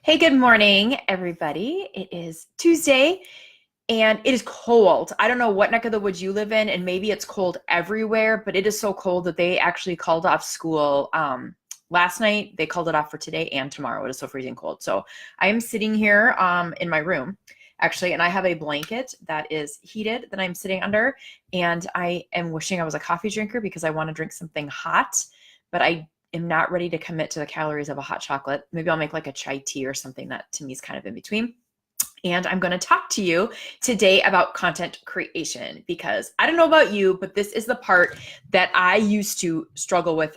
Hey, good morning, everybody. It is Tuesday and it is cold. I don't know what neck of the woods you live in, and maybe it's cold everywhere, but it is so cold that they actually called off school last night. They called it off for today and tomorrow. It is so freezing cold. So I am sitting here in my room, actually, and I have a blanket that is heated that I'm sitting under, and I am wishing I was a coffee drinker because I want to drink something hot, but I am not ready to commit to the calories of a hot chocolate. Maybe I'll make like a chai tea or something that to me is kind of in between. And I'm going to talk to you today about content creation because I don't know about you, but this is the part that I used to struggle with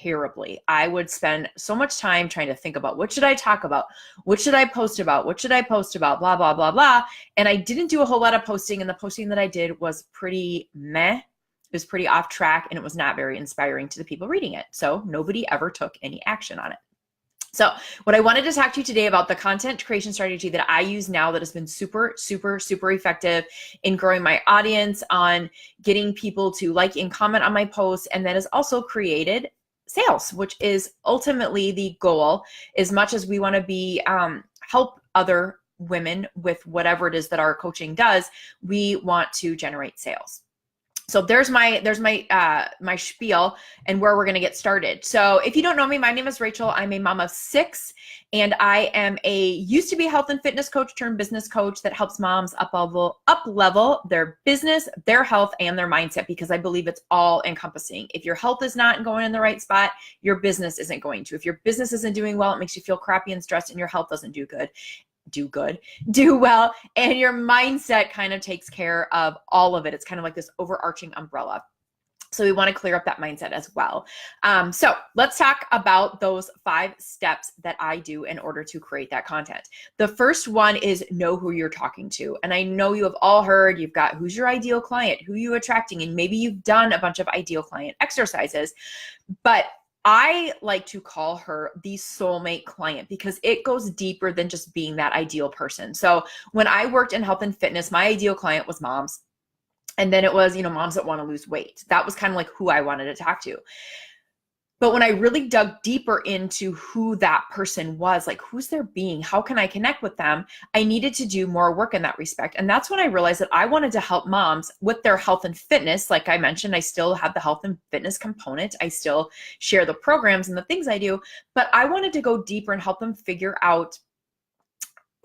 terribly. I would spend so much time trying to think about what should I talk about? What should I post about? What should I post about? Blah, blah, blah, blah. And I didn't do a whole lot of posting, and the posting that I did was pretty meh. It was pretty off track, and it was not very inspiring to the people reading it. So nobody ever took any action on it. So what I wanted to talk to you today about the content creation strategy that I use now that has been super, super, super effective in growing my audience, on getting people to like and comment on my posts, and that has also created sales, which is ultimately the goal. As much as we want to be help other women with whatever it is that our coaching does, we want to generate sales. So there's my my spiel and where we're going to get started. So if you don't know me, my name is Rachel. I'm a mom of 6, and I am used to be a health and fitness coach turned business coach that helps moms up level their business, their health, and their mindset, because I believe it's all encompassing. If your health is not going in the right spot, your business isn't going to. If your business isn't doing well, it makes you feel crappy and stressed, and your health doesn't do well, and your mindset kind of takes care of all of it. It's kind of like this overarching umbrella. So we want to clear up that mindset as well. So let's talk about those 5 steps that I do in order to create that content. The first one is know who you're talking to. And I know you have all heard, you've got who's your ideal client, who you attracting, and maybe you've done a bunch of ideal client exercises, but I like to call her the soulmate client because it goes deeper than just being that ideal person. So when I worked in health and fitness, my ideal client was moms. And then it was, moms that want to lose weight. That was kind of like who I wanted to talk to. But when I really dug deeper into who that person was, like who's their being, how can I connect with them, I needed to do more work in that respect. And that's when I realized that I wanted to help moms with their health and fitness. Like I mentioned, I still have the health and fitness component. I still share the programs and the things I do, but I wanted to go deeper and help them figure out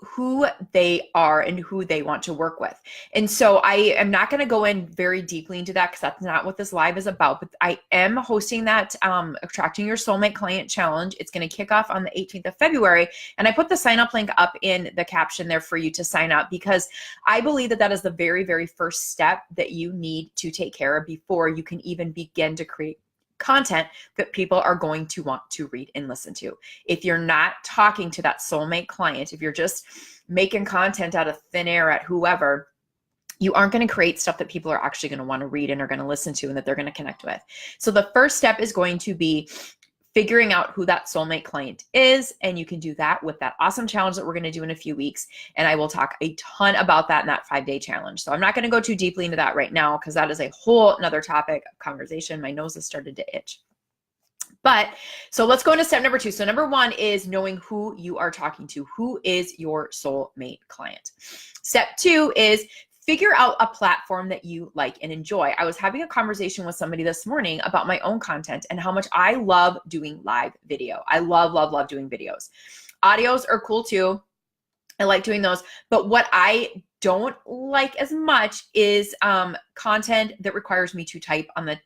who they are and who they want to work with. And so I am not going to go in very deeply into that because that's not what this live is about, but I am hosting that Attracting Your Soulmate Client Challenge. It's going to kick off on the 18th of February. And I put the sign up link up in the caption there for you to sign up, because I believe that that is the very, very first step that you need to take care of before you can even begin to create content that people are going to want to read and listen to. If you're not talking to that soulmate client, if you're just making content out of thin air at whoever, you aren't going to create stuff that people are actually going to want to read and are going to listen to and that they're going to connect with. So the first step is going to be figuring out who that soulmate client is. And you can do that with that awesome challenge that we're going to do in a few weeks. And I will talk a ton about that in that 5-day challenge. So I'm not going to go too deeply into that right now, because that is a whole another topic of conversation. My nose has started to itch. But so let's go into step number 2. So number 1 is knowing who you are talking to. Who is your soulmate client? Step 2 is figure out a platform that you like and enjoy. I was having a conversation with somebody this morning about my own content and how much I love doing live video. I love, love, love doing videos. Audios are cool too. I like doing those. But what I don't like as much is content that requires me to type on the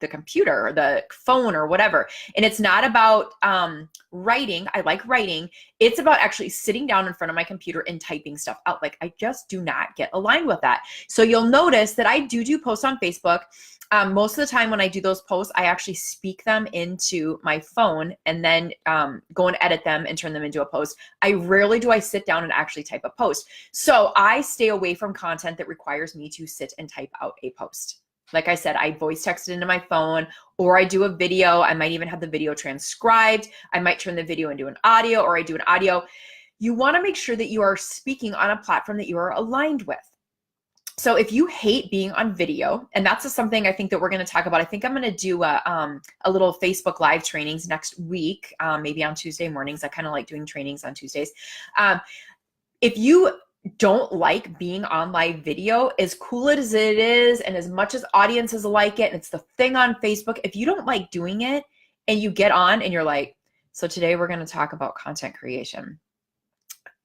computer or the phone or whatever. And it's not about writing. I like writing. It's about actually sitting down in front of my computer and typing stuff out. Like I just do not get aligned with that. So you'll notice that I do posts on Facebook. Most of the time when I do those posts, I actually speak them into my phone and then go and edit them and turn them into a post. I rarely do I sit down and actually type a post. So I stay away from content that requires me to sit and type out a post. Like I said, I voice text it into my phone, or I do a video. I might even have the video transcribed. I might turn the video into an audio, or I do an audio. You want to make sure that you are speaking on a platform that you are aligned with. So if you hate being on video, and that's just something I think that we're going to talk about. I think I'm going to do a little Facebook live trainings next week, maybe on Tuesday mornings. I kind of like doing trainings on Tuesdays. If you don't like being on live video, as cool as it is, and as much as audiences like it, and it's the thing on Facebook, if you don't like doing it and you get on and you're like, so today we're going to talk about content creation.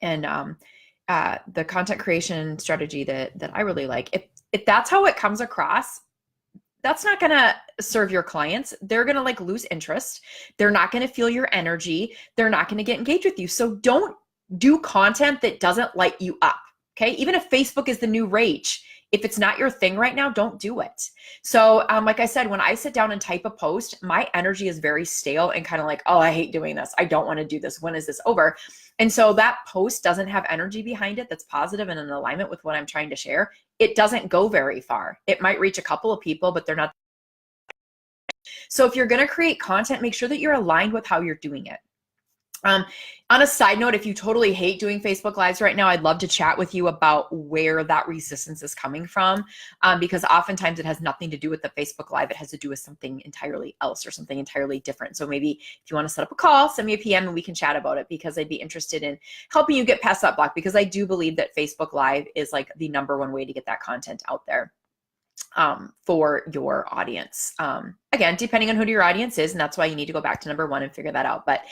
And the content creation strategy that I really like, if that's how it comes across, that's not going to serve your clients. They're going to like lose interest. They're not going to feel your energy. They're not going to get engaged with you. So don't do content that doesn't light you up. Okay. Even if Facebook is the new rage, if it's not your thing right now, don't do it. So like I said, when I sit down and type a post, my energy is very stale and kind of like, oh, I hate doing this. I don't want to do this. When is this over? And so that post doesn't have energy behind it that's positive and in alignment with what I'm trying to share. It doesn't go very far. It might reach a couple of people, but they're not. So if you're going to create content, make sure that you're aligned with how you're doing it. On a side note, if you totally hate doing Facebook Lives right now, I'd love to chat with you about where that resistance is coming from, because oftentimes it has nothing to do with the Facebook Live. It has to do with something entirely else or something entirely different. So maybe if you want to set up a call, send me a PM and we can chat about it, because I'd be interested in helping you get past that block, because I do believe that Facebook Live is like the #1 way to get that content out there for your audience. Again, depending on who your audience is, and that's why you need to go back to #1 and figure that out. But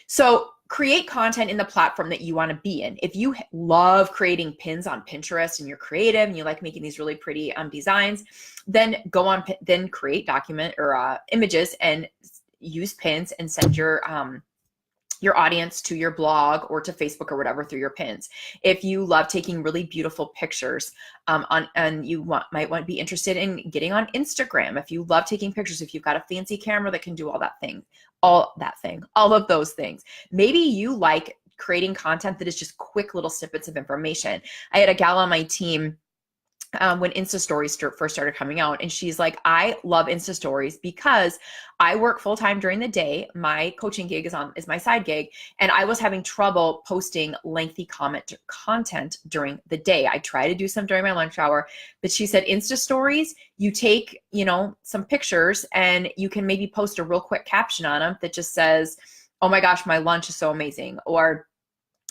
so create content in the platform that you want to be in. If you love creating pins on Pinterest and you're creative and you like making these really pretty designs, then go on, then create document or images and use pins and send your audience to your blog or to Facebook or whatever through your pins. If you love taking really beautiful pictures and you might want to be interested in getting on Instagram. If you love taking pictures, if you've got a fancy camera that can do all of those things. Maybe you like creating content that is just quick little snippets of information. I had a gal on my team when Insta Stories first started coming out, and she's like, I love Insta Stories because I work full time during the day. My coaching gig is my side gig, and I was having trouble posting lengthy content during the day. I try to do some during my lunch hour, but she said Insta Stories, you take, some pictures and you can maybe post a real quick caption on them that just says, oh my gosh, my lunch is so amazing, or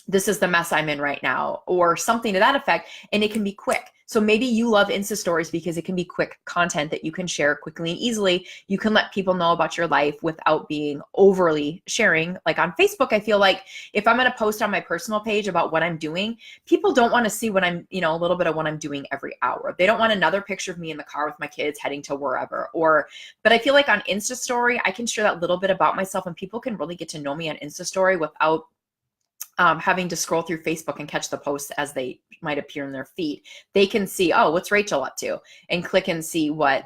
this is the mess I'm in right now, or something to that effect, and it can be quick. So maybe you love Insta Stories because it can be quick content that you can share quickly and easily. You can let people know about your life without being overly sharing. Like on Facebook, I feel like if I'm going to post on my personal page about what I'm doing, people don't want to see what I'm, a little bit of what I'm doing every hour. They don't want another picture of me in the car with my kids heading to wherever. But I feel like on Insta Story, I can share that little bit about myself, and people can really get to know me on Insta Story without having to scroll through Facebook and catch the posts as they might appear in their feed. They can see, oh, what's Rachel up to? And click and see what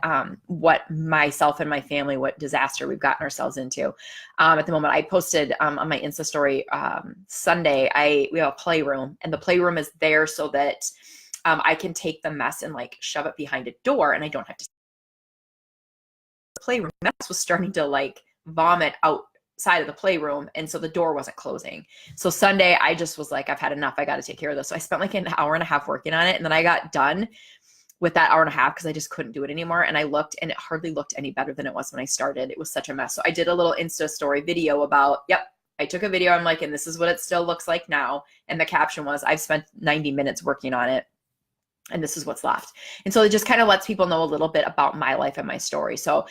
myself and my family, what disaster we've gotten ourselves into. At the moment, I posted on my Insta story Sunday, we have a playroom, and the playroom is there so that I can take the mess and like shove it behind a door, and I don't have to. The playroom mess was starting to like vomit out side of the playroom, and so the door wasn't closing. So Sunday I just was like, I've had enough, I got to take care of this. So I spent like an hour and a half working on it, and then I got done with that hour and a half because I just couldn't do it anymore. And I looked, and it hardly looked any better than it was when I started. It was such a mess. So I did a little Insta story video about, I took a video, I'm like, and this is what it still looks like now, and the caption was, I've spent 90 minutes working on it, and this is what's left. And so it just kind of lets people know a little bit about my life and my story. So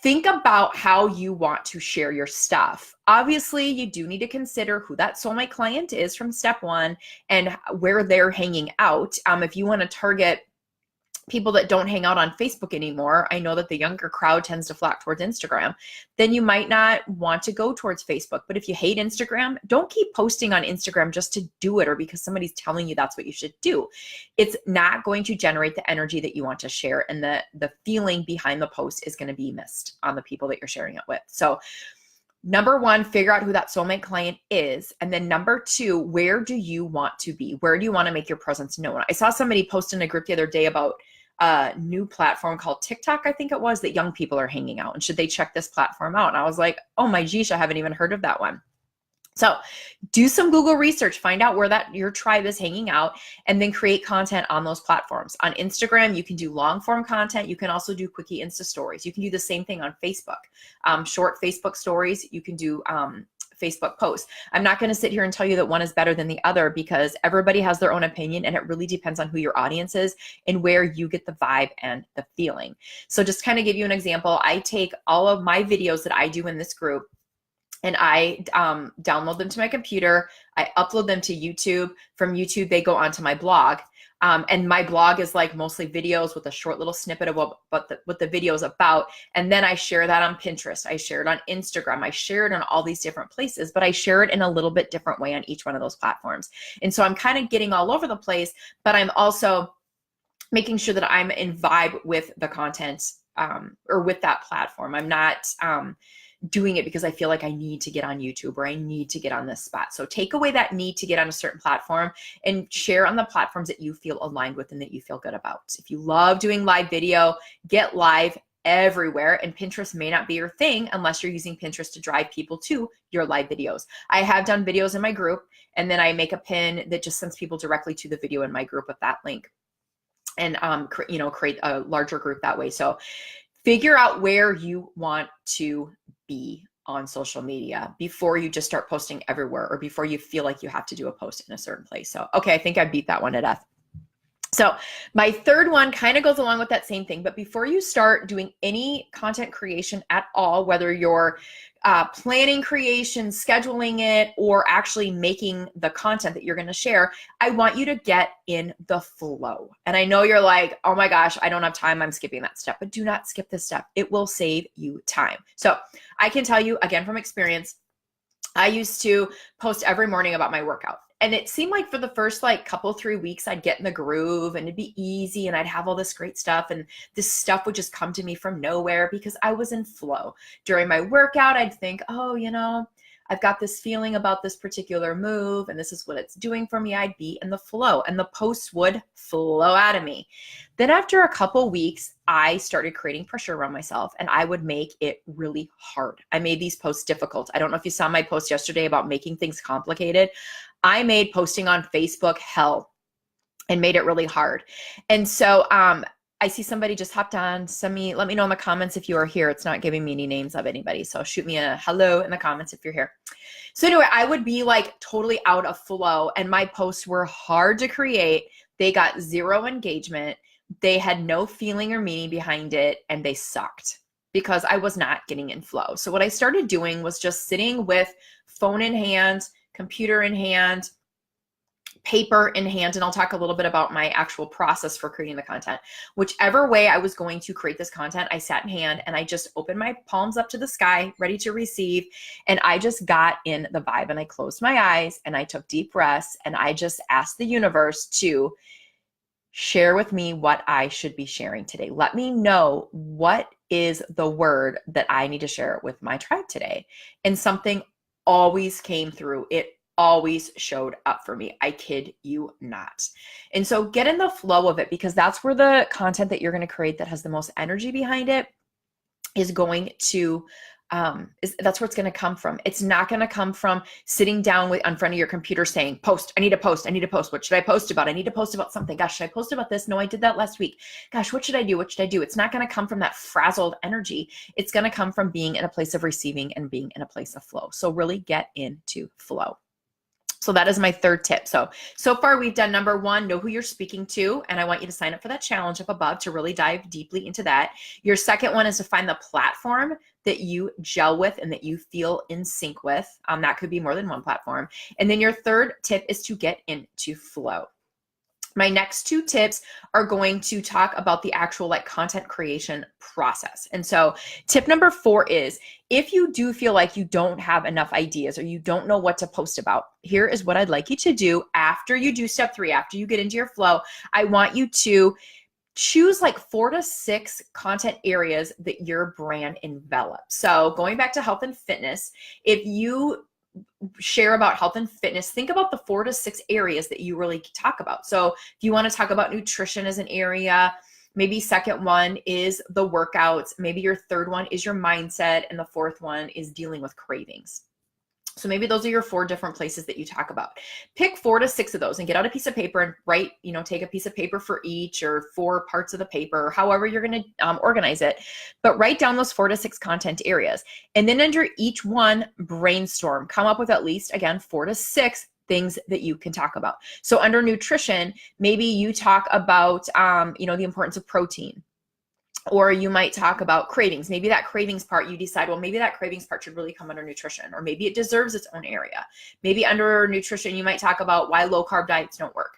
think about how you want to share your stuff. Obviously, you do need to consider who that soulmate client is from step 1 and where they're hanging out. If you want to target people that don't hang out on Facebook anymore, I know that the younger crowd tends to flock towards Instagram, then you might not want to go towards Facebook. But if you hate Instagram, don't keep posting on Instagram just to do it or because somebody's telling you that's what you should do. It's not going to generate the energy that you want to share, and the feeling behind the post is going to be missed on the people that you're sharing it with. So #1, figure out who that soulmate client is. And then #2, where do you want to be? Where do you want to make your presence known? I saw somebody post in a group the other day about a new platform called TikTok, I think it was, that young people are hanging out, and should they check this platform out? And I was like, oh my geesh, I haven't even heard of that one. So do some Google research, find out where that your tribe is hanging out, and then create content on those platforms. On Instagram, you can do long form content. You can also do quickie Insta stories. You can do the same thing on Facebook. Short Facebook stories, you can do Facebook posts. I'm not going to sit here and tell you that one is better than the other, because everybody has their own opinion, and it really depends on who your audience is and where you get the vibe and the feeling. So just kind of give you an example, I take all of my videos that I do in this group, and I download them to my computer. I upload them to YouTube. From YouTube, they go onto my blog. And my blog is like mostly videos with a short little snippet of what the video is about. And then I share that on Pinterest. I share it on Instagram. I share it on all these different places, but I share it in a little bit different way on each one of those platforms. And so I'm kind of getting all over the place, but I'm also making sure that I'm in vibe with the content or with that platform. I'm not doing it because I feel like I need to get on YouTube or I need to get on this spot. So take away that need to get on a certain platform and share on the platforms that you feel aligned with and that you feel good about. If you love doing live video, get live everywhere. And Pinterest may not be your thing unless you're using Pinterest to drive people to your live videos. I have done videos in my group, and then I make a pin that just sends people directly to the video in my group with that link, and create a larger group that way. So figure out where you want to be on social media before you just start posting everywhere, or before you feel like you have to do a post in a certain place. So, okay, I think I beat that one to death. So my third one kind of goes along with that same thing, but before you start doing any content creation at all, whether you're planning creation, scheduling it, or actually making the content that you're going to share, I want you to get in the flow. And I know you're like, oh my gosh, I don't have time, I'm skipping that step, but do not skip this step. It will save you time. So I can tell you again from experience, I used to post every morning about my workout. And it seemed like for the first couple, 3 weeks, I'd get in the groove and it'd be easy and I'd have all this great stuff. And this stuff would just come to me from nowhere because I was in flow. During my workout, I'd think, oh, I've got this feeling about this particular move and this is what it's doing for me. I'd be in the flow and the posts would flow out of me. Then after a couple weeks, I started creating pressure around myself and I would make it really hard. I made these posts difficult. I don't know if you saw my post yesterday about making things complicated. I made posting on Facebook hell and made it really hard. And so I see somebody just hopped on. Let me know in the comments if you are here. It's not giving me any names of anybody. So shoot me a hello in the comments if you're here. So anyway, I would be totally out of flow and my posts were hard to create. They got zero engagement. They had no feeling or meaning behind it, and they sucked because I was not getting in flow. So what I started doing was just sitting with phone in hand, computer in hand, paper in hand, and I'll talk a little bit about my actual process for creating the content. Whichever way I was going to create this content, I sat in hand and I just opened my palms up to the sky, ready to receive, and I just got in the vibe and I closed my eyes and I took deep breaths and I just asked the universe to share with me what I should be sharing today. Let me know what is the word that I need to share with my tribe today. And something always came through. It always showed up for me. I kid you not. And so get in the flow of it, because that's where the content that you're going to create that has the most energy behind it is going to that's where it's going to come from. It's not going to come from sitting down in front of your computer saying, post, I need to post. What should I post about? I need to post about something. Gosh, should I post about this? No, I did that last week. Gosh, what should I do? It's not going to come from that frazzled energy. It's going to come from being in a place of receiving and being in a place of flow. So really get into flow. So that is my third tip. So far we've done number one, know who you're speaking to. And I want you to sign up for that challenge up above to really dive deeply into that. Your second one is to find the platform that you gel with and that you feel in sync with. That could be more than one platform. And then your third tip is to get into flow. My next two tips are going to talk about the actual content creation process. And so tip number 4 is, if you do feel like you don't have enough ideas or you don't know what to post about, here is what I'd like you to do after you do step 3, after you get into your flow. I want you to choose 4 to 6 content areas that your brand envelops. So going back to health and fitness, if you share about health and fitness, think about the 4 to 6 areas that you really talk about. So if you want to talk about nutrition as an area, maybe second one is the workouts, maybe your third one is your mindset, and the fourth one is dealing with cravings. So maybe those are your 4 different places that you talk about. Pick 4 to 6 of those and get out a piece of paper and write, take a piece of paper for each, or 4 parts of the paper, or however you're going to organize it. But write down those 4 to 6 content areas. And then under each one, brainstorm. Come up with at least, again, 4 to 6 things that you can talk about. So under nutrition, maybe you talk about, the importance of protein. Or you might talk about cravings. Maybe that cravings part, you decide, well, maybe that cravings part should really come under nutrition, or maybe it deserves its own area. Maybe under nutrition, you might talk about why low carb diets don't work.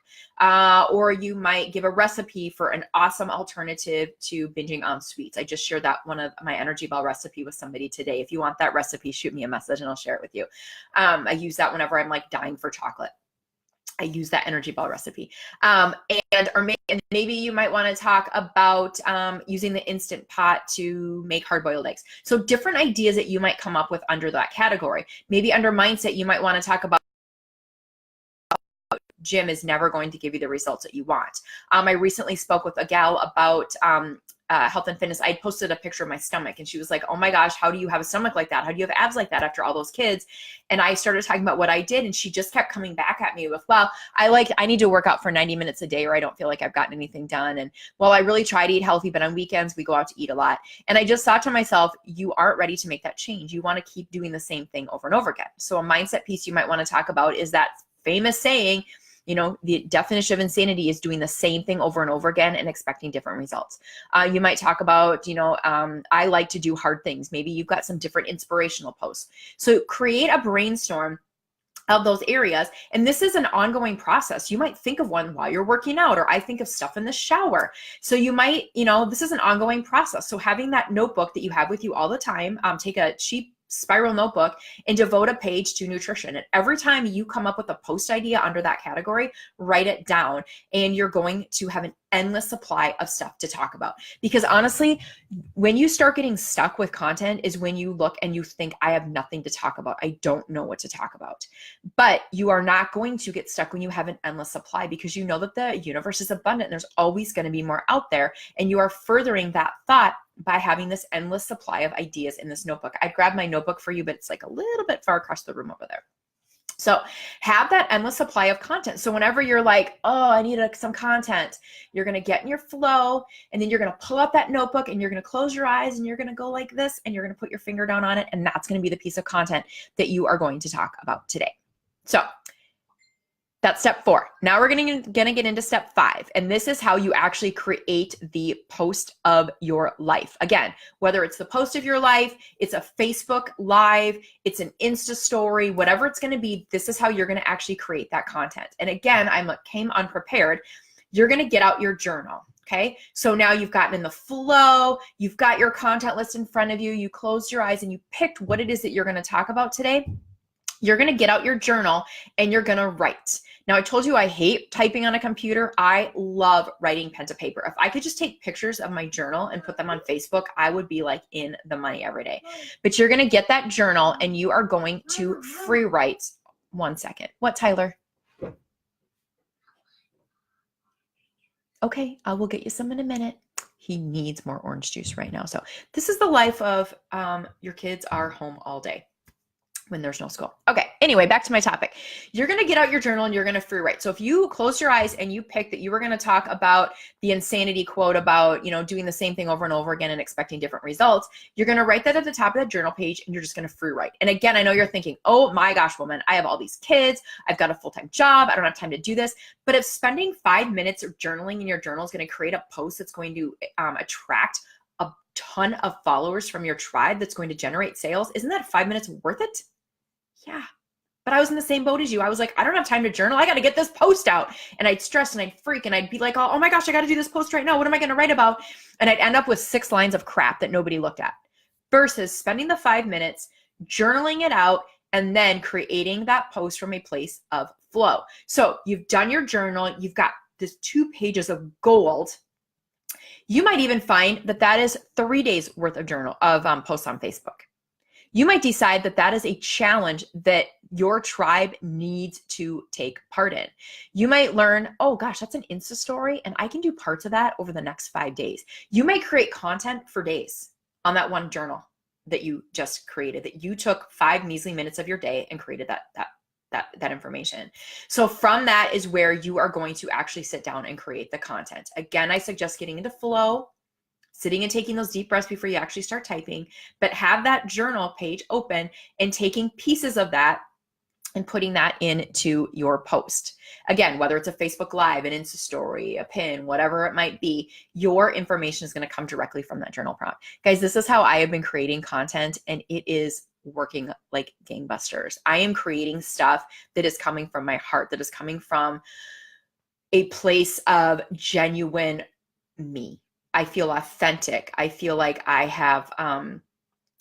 Or you might give a recipe for an awesome alternative to binging on sweets. I just shared that one of my energy ball recipe with somebody today. If you want that recipe, shoot me a message and I'll share it with you. I use that whenever I'm like dying for chocolate. I use that energy ball recipe. And maybe you might want to talk about using the Instant Pot to make hard-boiled eggs. So different ideas that you might come up with under that category. Maybe under mindset, you might want to talk about gym is never going to give you the results that you want. I recently spoke with a gal about health and fitness. I posted a picture of my stomach and she was like, oh my gosh, how do you have a stomach like that? How do you have abs like that after all those kids? And I started talking about what I did, and she just kept coming back at me with, well, I need to work out for 90 minutes a day or I don't feel like I've gotten anything done. And well, I really try to eat healthy, but on weekends we go out to eat a lot. And I just thought to myself, you aren't ready to make that change. You want to keep doing the same thing over and over again. So a mindset piece you might want to talk about is that famous saying, the definition of insanity is doing the same thing over and over again and expecting different results. You might talk about, I like to do hard things. Maybe you've got some different inspirational posts. So create a brainstorm of those areas. And this is an ongoing process. You might think of one while you're working out, or I think of stuff in the shower. So you might, this is an ongoing process. So having that notebook that you have with you all the time, take a cheap spiral notebook and devote a page to nutrition. And every time you come up with a post idea under that category, write it down, and you're going to have an endless supply of stuff to talk about. Because honestly, when you start getting stuck with content is when you look and you think, I have nothing to talk about. I don't know what to talk about. But you are not going to get stuck when you have an endless supply, because you know that the universe is abundant and there's always going to be more out there. And you are furthering that thought by having this endless supply of ideas in this notebook. I grabbed my notebook for you, but it's like a little bit far across the room over there. So have that endless supply of content. So whenever you're like, oh, I need some content, you're going to get in your flow, and then you're going to pull up that notebook and you're going to close your eyes and you're going to go like this and you're going to put your finger down on it. And that's going to be the piece of content that you are going to talk about today. So that's step 4. Now we're going to get into step 5. And this is how you actually create the post of your life. Again, whether it's the post of your life, it's a Facebook Live, it's an Insta story, whatever it's going to be, this is how you're going to actually create that content. And again, I came unprepared. You're going to get out your journal. Okay. So now you've gotten in the flow, you've got your content list in front of you, you closed your eyes and you picked what it is that you're going to talk about today. You're going to get out your journal and you're going to write. Now, I told you I hate typing on a computer. I love writing pen to paper. If I could just take pictures of my journal and put them on Facebook, I would be like in the money every day. But you're going to get that journal and you are going to free write. 1 second. What, Tyler? Okay, I will get you some in a minute. He needs more orange juice right now. So this is the life of your kids are home all day when there's no school. Okay, anyway, back to my topic. You're going to get out your journal and you're going to free write. So if you close your eyes and you pick that you were going to talk about the insanity quote about, doing the same thing over and over again and expecting different results, you're going to write that at the top of the journal page and you're just going to free write. And again, I know you're thinking, oh my gosh, woman, I have all these kids. I've got a full-time job. I don't have time to do this. But if spending 5 minutes of journaling in your journal is going to create a post that's going to attract a ton of followers from your tribe that's going to generate sales, isn't that 5 minutes worth it? Yeah. But I was in the same boat as you. I was like, I don't have time to journal. I got to get this post out. And I'd stress and I'd freak and I'd be like, oh my gosh, I got to do this post right now. What am I going to write about? And I'd end up with 6 lines of crap that nobody looked at, versus spending the 5 minutes, journaling it out, and then creating that post from a place of flow. So you've done your journal. You've got this 2 pages of gold. You might even find that that is 3 days worth of posts on Facebook. You might decide that that is a challenge that your tribe needs to take part in. You might learn, oh gosh, that's an Insta story and I can do parts of that over the next 5 days. You might create content for days on that one journal. that you just created, that you took 5 measly minutes of your day and created that information. So from that is where you are going to actually sit down and create the content. Again, I suggest getting into flow, sitting and taking those deep breaths before you actually start typing, but have that journal page open and taking pieces of that and putting that into your post. Again, whether it's a Facebook Live, an Insta story, a pin, whatever it might be, your information is going to come directly from that journal prompt. Guys, this is how I have been creating content, and it is working like gangbusters. I am creating stuff that is coming from my heart, that is coming from a place of genuine me. I feel authentic. I feel like I have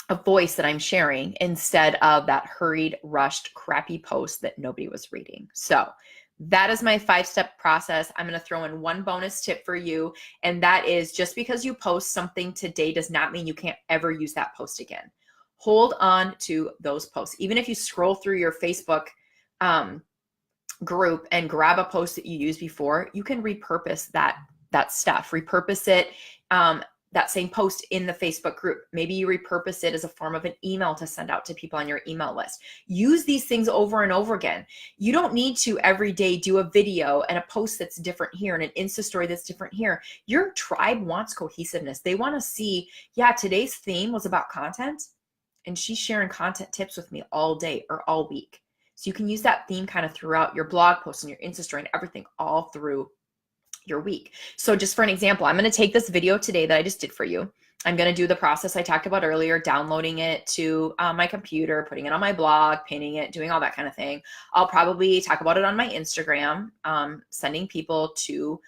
a voice that I'm sharing instead of that hurried, rushed, crappy post that nobody was reading. So that is my 5-step process. I'm going to throw in one bonus tip for you. And that is, just because you post something today does not mean you can't ever use that post again. Hold on to those posts. Even if you scroll through your Facebook group and grab a post that you used before, you can repurpose that stuff, repurpose it, that same post in the Facebook group. Maybe you repurpose it as a form of an email to send out to people on your email list. Use these things over and over again. You don't need to every day do a video and a post that's different here and an Insta story that's different here. Your tribe wants cohesiveness. They want to see, yeah, today's theme was about content, and she's sharing content tips with me all day or all week. So you can use that theme kind of throughout your blog posts and your Insta story and everything all through your week. So just for an example, I'm going to take this video today that I just did for you. I'm going to do the process I talked about earlier, downloading it to my computer, putting it on my blog, pinning it, doing all that kind of thing. I'll probably talk about it on my Instagram, sending people to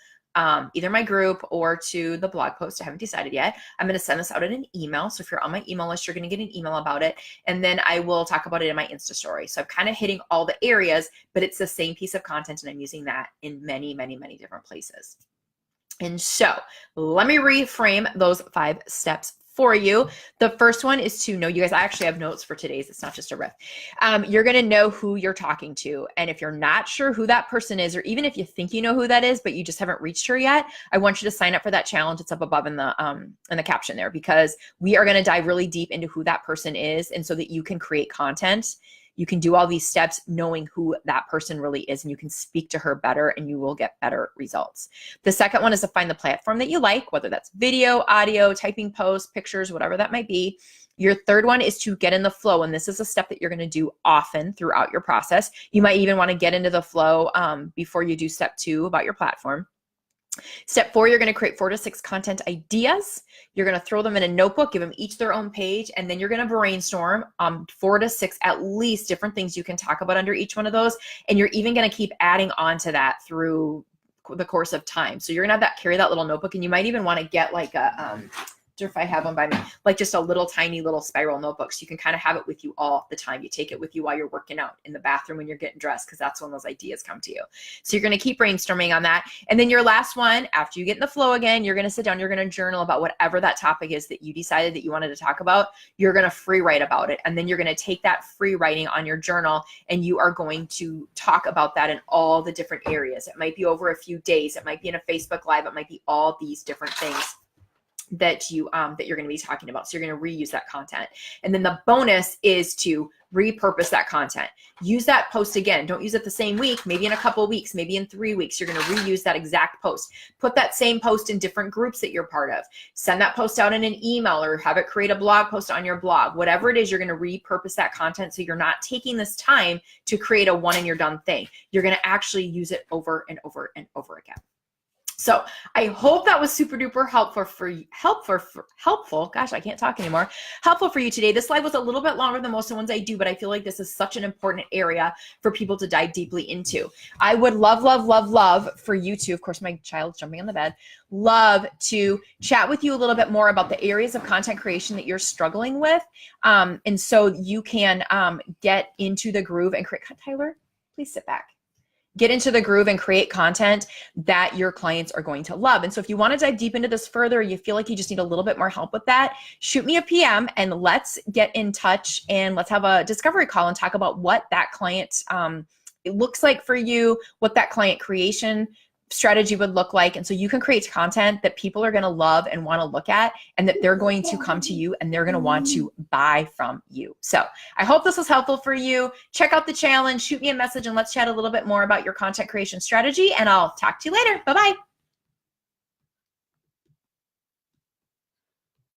either my group or to the blog post. I haven't decided yet. I'm going to send this out in an email. So if you're on my email list, you're going to get an email about it. And then I will talk about it in my Insta story. So I'm kind of hitting all the areas, but it's the same piece of content, and I'm using that in many, many, many different places. And so let me reframe those 5 steps for you. The first one is to know, you guys, I actually have notes for today's. It's not just a riff. You're going to know who you're talking to. And if you're not sure who that person is, or even if you think you know who that is, but you just haven't reached her yet, I want you to sign up for that challenge. It's up above in the caption there, because we are going to dive really deep into who that person is. And so that you can create content, you can do all these steps knowing who that person really is, and you can speak to her better and you will get better results. The second one is to find the platform that you like, whether that's video, audio, typing posts, pictures, whatever that might be. Your third one is to get in the flow. And this is a step that you're going to do often throughout your process. You might even want to get into the flow before you do step 2 about your platform. Step 4, you're going to create 4 to 6 content ideas. You're going to throw them in a notebook, give them each their own page, and then you're going to brainstorm 4 to 6 at least different things you can talk about under each one of those. And you're even going to keep adding on to that through the course of time. So you're going to have carry that little notebook, and you might even want to get like a if I have one by me, like just a little tiny little spiral notebook. So you can kind of have it with you all the time. You take it with you while you're working out, in the bathroom, when you're getting dressed, because that's when those ideas come to you. So you're going to keep brainstorming on that. And then your last one, after you get in the flow again, you're going to sit down, you're going to journal about whatever that topic is that you decided that you wanted to talk about. You're going to free write about it. And then you're going to take that free writing on your journal, and you are going to talk about that in all the different areas. It might be over a few days. It might be in a Facebook Live. It might be all these different things that you're going to be talking about. So you're going to reuse that content. And then the bonus is to repurpose that content. Use that post again. Don't use it the same week, maybe in a couple of weeks, maybe in 3 weeks. You're going to reuse that exact post. Put that same post in different groups that you're part of. Send that post out in an email, or have it create a blog post on your blog. Whatever it is, you're going to repurpose that content, so you're not taking this time to create a one and you're done thing. You're going to actually use it over and over and over again. So I hope that was super duper helpful Gosh, I can't talk anymore. Helpful for you today. This slide was a little bit longer than most of the ones I do, but I feel like this is such an important area for people to dive deeply into. I would love, love, love, love for you to, of course, my child's jumping on the bed, love to chat with you a little bit more about the areas of content creation that you're struggling with. And so you can get into the groove and create, Tyler, please sit back. Get into the groove and create content that your clients are going to love. And so if you want to dive deep into this further, you feel like you just need a little bit more help with that, shoot me a PM and let's get in touch, and let's have a discovery call and talk about what that client it looks like for you, what that client creation strategy would look like. And so you can create content that people are going to love and want to look at, and that they're going to come to you and they're going to want to buy from you. So I hope this was helpful for you. Check out the challenge, shoot me a message, and let's chat a little bit more about your content creation strategy. And I'll talk to you later. Bye-bye.